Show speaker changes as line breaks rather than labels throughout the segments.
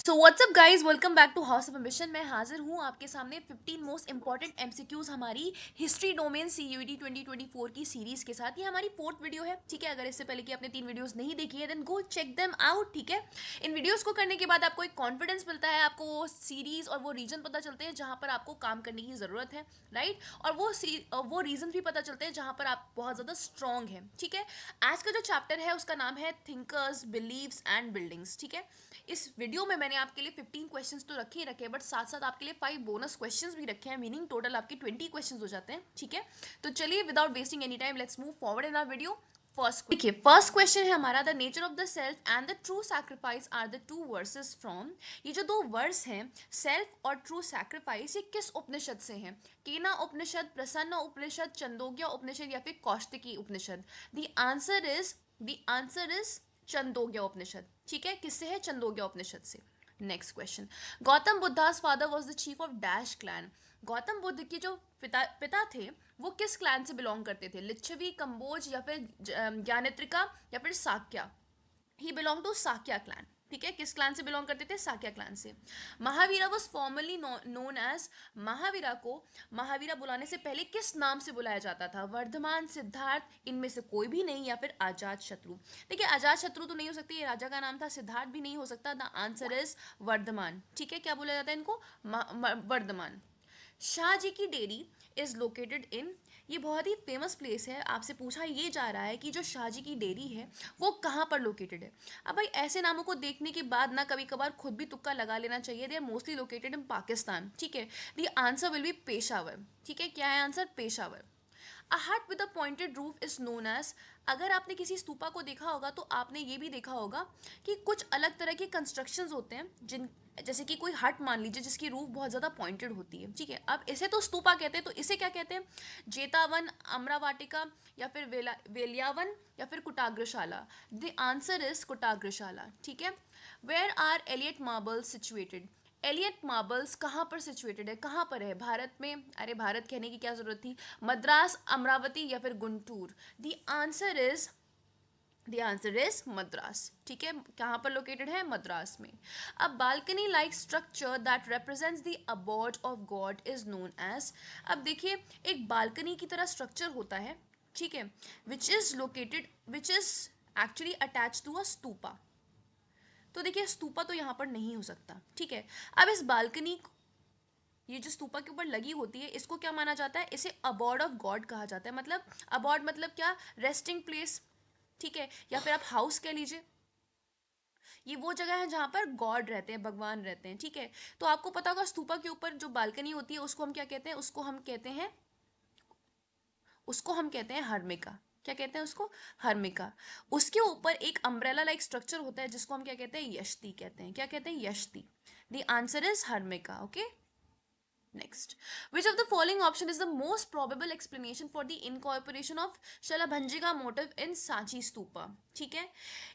So WhatsApp guys, welcome back to house of ambition. मैं हाजिर हूँ आपके सामने 15 मोस्ट इंपॉर्टेंट एमसीक्यूज हमारी हिस्ट्री डोमेन सीयूईटी 2024 की सीरीज के साथ। ये हमारी फोर्थ वीडियो है, ठीक है। अगर इससे पहले की आपने 3 वीडियोस नहीं देखी है then go check them out, ठीक है। इन वीडियोस को करने के बाद आपको एक कॉन्फिडेंस मिलता है, आपको वो सीरीज और वो रीजन पता चलते हैं जहाँ पर आपको काम करने की जरूरत है, राइट। और वो रीजन भी पता चलते हैं जहाँ पर आप बहुत ज़्यादा स्ट्रॉन्ग हैं, ठीक है। आज का जो चैप्टर है उसका नाम है थिंकर्स, बिलीव्स एंड बिल्डिंग्स, ठीक है। इस वीडियो में मैंने आपके लिए 15 क्वेश्चंस तो रखे ही रखे, बट साथ साथ आपके लिए 5 बोनस क्वेश्चंस भी रखे हैं, मीनिंग टोटल आपके 20 क्वेश्चंस हो जाते हैं, ठीक है। तो चलिए without wasting any time let's move forward in our video. First देखिए, फर्स्ट क्वेश्चन है हमारा, the nature of the self and the true sacrifice are the two verses from. ये जो दो वर्स हैं, सेल्फ और ट्रू सैक्रिफाइस, ये किस उपनिषद से हैं? केना उपनिषद, प्रसन्न उपनिषद, चंदोग्या उपनिषद या फिर कौशिकी उपनिषद? द आंसर इज चंदोग्या उपनिषद, ठीक है। किससे है? चंदोग्या उपनिषद से। Next question, Gautam Buddhas father was the chief of dash clan. Gautam Buddha के जो पिता थे वो किस क्लैन से बिलोंग करते थे? लिच्छवी, कंबोज या फिर ज्ञानेत्रिका या फिर साक्या? ही बिलोंग टू साक्या क्लैन, ठीक है। किस क्लैन से बिलोंग करते थे? साक्या क्लैन से। Mahavira was formally known as, Mahavira को महावीरा बुलाने से पहले किस नाम से बुलाया जाता था? वर्धमान, सिद्धार्थ, इनमें से कोई भी नहीं, या फिर अजात शत्रु? देखिए, अजात शत्रु तो नहीं हो सकती, ये राजा का नाम था। सिद्धार्थ भी नहीं हो सकता। द आंसर इज वर्धमान, ठीक है। क्या बोला जाता है इनको? वर्धमान। शाह जी की डेयरी इज लोकेटेड इन, ये बहुत ही फेमस प्लेस है। आपसे पूछा ये जा रहा है कि जो शाह जी की डेयरी है वो कहाँ पर लोकेटेड है। अब भाई ऐसे नामों को देखने के बाद ना कभी कभार खुद भी तुक्का लगा लेना चाहिए। They are mostly located in Pakistan, ठीक है। The answer will be Peshawar, ठीक है। क्या है answer? Peshawar. A hut with a pointed roof is known as, अगर आपने किसी स्तूपा को देखा होगा तो आपने ये भी देखा होगा कि कुछ अलग तरह के कंस्ट्रक्शंस होते हैं, जिन जैसे कि कोई हट मान लीजिए जिसकी रूफ बहुत ज़्यादा पॉइंटेड होती है, ठीक है। अब इसे तो स्तूपा कहते हैं, तो इसे क्या कहते हैं? जेतावन, अमरावाटिका या फिर वेलियावन या फिर Kutagarashala? The answer is Kutagarashala, ठीक है। Where are Elliot marbles situated? Elliot marbles कहाँ पर सिचुएटेड है, कहाँ पर है? भारत में? अरे भारत कहने की क्या जरूरत थी, मद्रास, अमरावती या फिर Guntur? The answer is Madras, ठीक है। कहाँ पर लोकेटेड है? मद्रास में। अब balcony like structure that represents the abode of God is known as, अब देखिए एक बालकनी की तरह स्ट्रक्चर होता है, ठीक है, which is actually attach to a stupa. तो देखिए स्तूपा तो यहाँ पर नहीं हो सकता, ठीक है। अब इस बालकनी, ये जो स्तूपा के ऊपर लगी होती है, इसको क्या माना जाता है? इसे अबॉर्ड ऑफ गॉड कहा जाता है। मतलब अबॉर्ड मतलब क्या? रेस्टिंग प्लेस, ठीक है, या फिर आप हाउस कह लीजिए। ये वो जगह है जहाँ पर गॉड रहते हैं, भगवान रहते हैं, ठीक है। तो आपको पता होगा स्तूपा के ऊपर जो बालकनी होती है उसको हम क्या कहते हैं? उसको हम कहते हैं हर्मिका। क्या कहते हैं उसको? हर्मिका। उसके ऊपर एक अम्ब्रेला लाइक स्ट्रक्चर होता है जिसको हम क्या कहते हैं? यष्टि कहते हैं। क्या कहते हैं? यष्टि। The answer is Harmika, okay. Next, which of the following option is the most probable explanation for the incorporation of शलभंजिका motif in Sanchi stupa? ठीक है,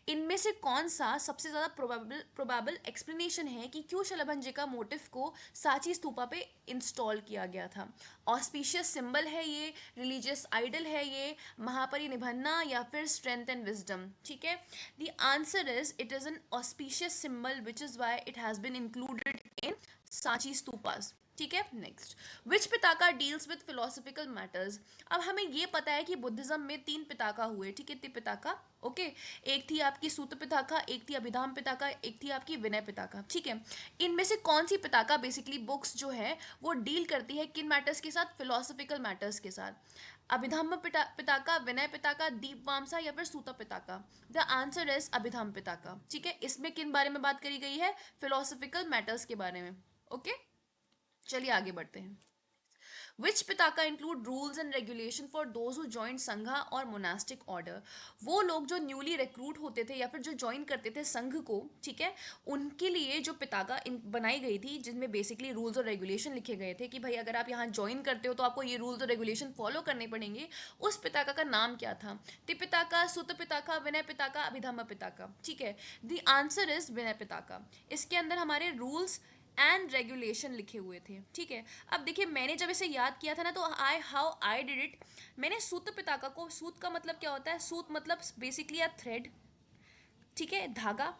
इनमें से कौन सा सबसे ज्यादा प्रोबेबल एक्सप्लेनेशन है कि क्यों शलभंजिका मोटिफ को सांची स्तूपा पे इंस्टॉल किया गया था? ऑस्पिशियस सिंबल है ये, रिलीजियस आइडल है ये, महापरिनिभन्ना या फिर स्ट्रेंथ एंड विजडम? ठीक है, the answer is it is an auspicious symbol which is why it has been included in Sanchi stupas, ठीक है। Next, which Pitaka deals with philosophical matters? अब हमें ये पता है कि बुद्धिज्म में 3 पिताका हुए, ठीक है, 3 पिताका, ओके। एक थी आपकी सूत पिताका, एक थी अभिधाम पिताका, एक थी आपकी विनय पिताका, ठीक है। इनमें से कौन सी पिताका बेसिकली बुक्स जो है वो डील करती है किन मैटर्स के साथ? फिलोसफिकल मैटर्स के साथ। अभिधाम पिताका, विनय पिताका, दीपवामसा या फिर सूत पिताका? द आंसर इज अभिधाम पिताका, ठीक है। इसमें किन बारे में बात करी गई है? फिलोसफिकल मैटर्स के बारे में, ओके। चलिए आगे बढ़ते हैं। Which Pitaka include rules and regulation for those who join Sangha और मोनास्टिक ऑर्डर? वो लोग जो न्यूली रिक्रूट होते थे या फिर जो ज्वाइन करते थे संघ को, ठीक है, उनके लिए जो पिताका बनाई गई थी जिनमें बेसिकली रूल्स और रेगुलेशन लिखे गए थे कि भाई अगर आप यहाँ ज्वाइन करते हो तो आपको ये रूल्स और रेगुलेशन फॉलो करने पड़ेंगे। उस पिताका का नाम क्या था? त्रिपिताका, सुत पिताका, विनय पिताका, अभिधम्म पिताका? ठीक है, द आंसर इज विनय पिताका। इसके अंदर हमारे रूल्स एंड रेगुलेशन लिखे हुए थे, ठीक है। अब देखिए मैंने जब इसे याद किया था ना तो आई डिड इट, मैंने सूत पिताका को, सूत का मतलब क्या होता है? सूत मतलब बेसिकली अ थ्रेड, ठीक है, धागा,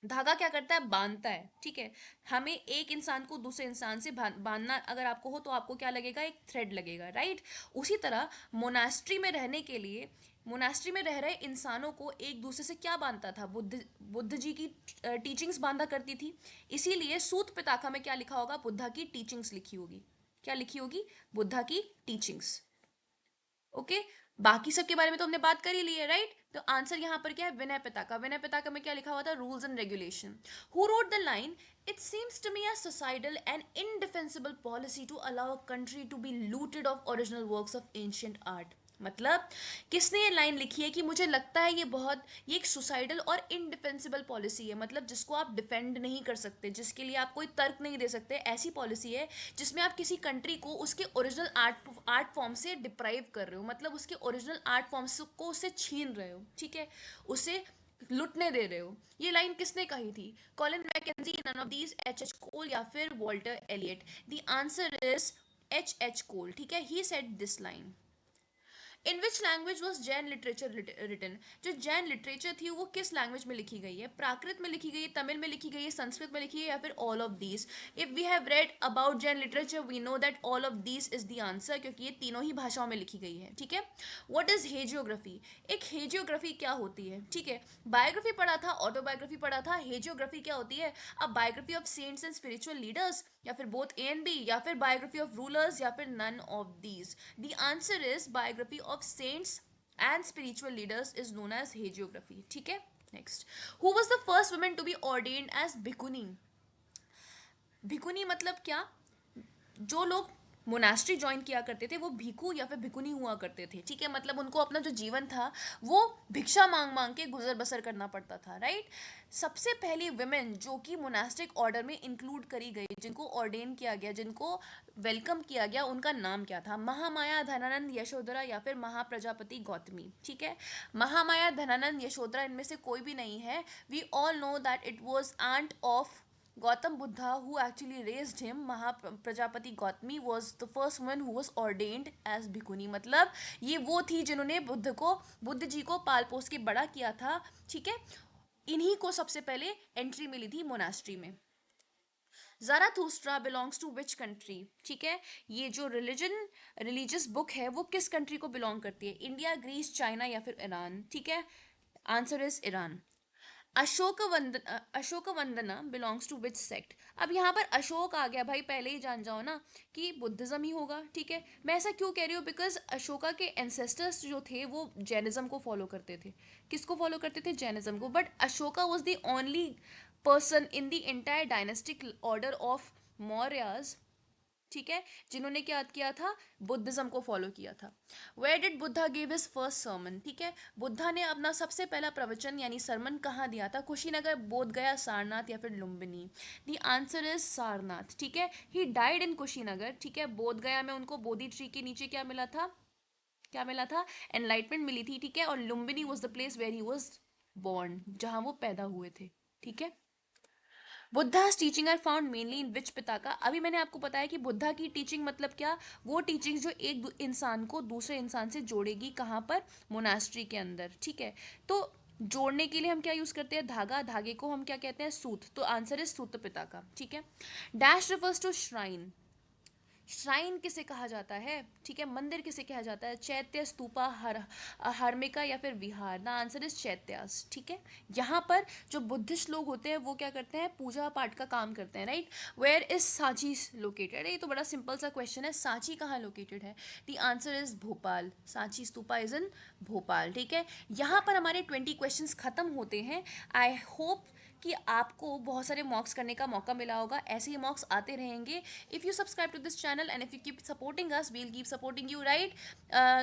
धागा क्या करता है, बांधता है, ठीक है। हमें एक इंसान को दूसरे इंसान से बांधना अगर आपको हो तो आपको क्या लगेगा, एक थ्रेड लगेगा, राइट। उसी तरह मोनास्ट्री में रहने के लिए, मोनास्ट्री में रह रहे इंसानों को एक दूसरे से क्या बांधता था, बुद्ध जी की टीचिंग्स बांधा करती थी। इसीलिए सूत पिताखा में क्या लिखा होगा, बुद्धा की टीचिंग्स लिखी होगी। क्या लिखी होगी, बुद्धा की टीचिंग्स। ओके, बाकी सब के बारे में तो हमने बात कर ही ली है, राइट। तो आंसर यहाँ पर क्या है, विनय पिताका। विनय पिताका में क्या लिखा हुआ था, rules and regulation. Who wrote the line, it seems to me a suicidal and indefensible policy to allow a country to be looted of original works of ancient art। मतलब किसने ये लाइन लिखी है कि मुझे लगता है ये बहुत, ये एक सुसाइडल और इनडिफेंसिबल पॉलिसी है, मतलब जिसको आप डिफेंड नहीं कर सकते, जिसके लिए आप कोई तर्क नहीं दे सकते, ऐसी पॉलिसी है जिसमें आप किसी कंट्री को उसके ओरिजिनल आर्ट फॉर्म से डिप्राइव कर रहे हो, मतलब उसके ओरिजिनल आर्ट फॉर्म्स को उससे छीन रहे हो, ठीक है, उसे लुटने दे रहे हो। ये लाइन किसने कही थी, Colin Mackenzie, none of these, H H Cole या फिर Walter Elliot. The answer is H H Cole, ठीक है, he said this line. In which language was Jain literature written, जो जैन लिटरेचर थी वो किस लैंग्वेज में लिखी गई है, प्राकृत में लिखी गई है, तमिल में लिखी गई है, संस्कृत में लिखी है, या फिर all of these. If we have read about Jain literature we know that all of these is the answer, क्योंकि ये तीनों ही भाषाओं में लिखी गई है, ठीक है। व्हाट इज हेजियोग्राफी, एक हेजियोग्राफी क्या होती है, ठीक है। बायोग्राफी पढ़ा था, ऑटोबायोग्राफी पढ़ा था, हेजियोग्राफी क्या होती है, अब biography of cents and spiritual leaders, या फिर बोथ ए एंड बी, या फिर बायोग्राफी ऑफ रूलर्स, या फिर none of these. The answer is biography of saints and spiritual leaders is known as hagiography, ठीक है। Next, who was the first woman to be ordained as bhikkhuni. Bhikkhuni मतलब क्या, जो लोग मोनास्ट्री ज्वाइन किया करते थे वो भिखू या फिर भिकुनी हुआ करते थे, ठीक है, मतलब उनको अपना जो जीवन था वो भिक्षा मांग मांग के गुजर बसर करना पड़ता था, राइट। सबसे पहली विमेन जो कि मोनास्टिक ऑर्डर में इंक्लूड करी गई, जिनको ऑर्डेन किया गया, जिनको वेलकम किया गया, उनका नाम क्या था, महामाया धनानंद यशोधरा या फिर महाप्रजापति गौतमी, ठीक है। महामाया धनानंद यशोधरा इनमें से कोई भी नहीं है। We all know that it was aunt of Gautam Buddha who actually raised him। Mahaprajapati Gautami was the first woman who was ordained as bhikkhuni, मतलब ये वो थी जिन्होंने बुद्ध जी को पाल पोस के बड़ा किया था, ठीक है। इन्हीं को सबसे पहले एंट्री मिली थी मोनास्ट्री में। ज़ाराथुस्ट्रा बिलोंग्स टू विच कंट्री, ठीक है, ये जो रिलीजियस बुक है वो किस कंट्री को बिलोंग करती है, इंडिया, ग्रीस, चाइना या फिर ईरान, ठीक है। Answer is Iran. Ashok Vandana belongs to which sect. अब यहाँ पर अशोक आ गया भाई, पहले ही जान जाओ ना कि बुद्धिज्म ही होगा, ठीक है। मैं ऐसा क्यों कह रही हूँ, बिकॉज अशोका के एंसेस्टर्स जो थे वो जैनिज्म को फॉलो करते थे। किसको फॉलो करते थे, जैनिज्म को। But Ashoka was the only person in the entire dynastic order of Mauryas, ठीक है, जिन्होंने क्या किया था, बुद्धिज्म को फॉलो किया था। Where did Buddha give his first sermon, ठीक है, बुद्धा ने अपना सबसे पहला प्रवचन यानी सरमन कहाँ दिया था, कुशीनगर, बोध गया, सारनाथ या फिर Lumbini. The answer is Sarnath, ठीक है। ही डाइड इन कुशीनगर, ठीक है, बोध गया में उनको बोधि ट्री के नीचे क्या मिला था, क्या मिला था, एनलाइटमेंट मिली थी, ठीक है। और Lumbini was the place where he was born, जहां वो पैदा हुए थे, ठीक है। Buddha's teaching are found mainly in which Pitaka. अभी मैंने आपको बताया कि बुद्धा की टीचिंग मतलब क्या, वो टीचिंग जो एक इंसान को दूसरे इंसान से जोड़ेगी, कहाँ पर, मोनास्ट्री के अंदर, ठीक है। तो जोड़ने के लिए हम क्या यूज करते हैं, धागा, धागे को हम क्या कहते हैं, सूत। तो आंसर है सूत पिताका, ठीक है। Dash refers to shrine, shrine किसे कहा जाता है, ठीक है, मंदिर किसे कहा जाता है, चैत्य, स्तूपा, हर्मिका या फिर विहार। द आंसर इज चैत्यास, ठीक है। यहाँ पर जो बुद्धिस्ट लोग होते हैं वो क्या करते हैं, पूजा पाठ का काम करते हैं, right. Where is Sanchi located, ये तो बड़ा सिंपल सा क्वेश्चन है, सांची कहाँ लोकेटेड है। The answer is Bhopal, Sanchi stupa is in Bhopal, ठीक है। यहाँ पर हमारे 20 क्वेश्चन खत्म होते हैं। आई होप कि आपको बहुत सारे मॉक्स करने का मौका मिला होगा, ऐसे ही मॉक्स आते रहेंगे। If you subscribe to this channel and if you keep supporting us, we'll keep supporting you, right.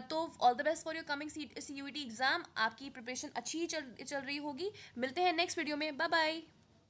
तो all the best for your coming CUET exam. आपकी प्रिपरेशन अच्छी ही चल रही होगी। मिलते हैं नेक्स्ट वीडियो में, बाय बाय।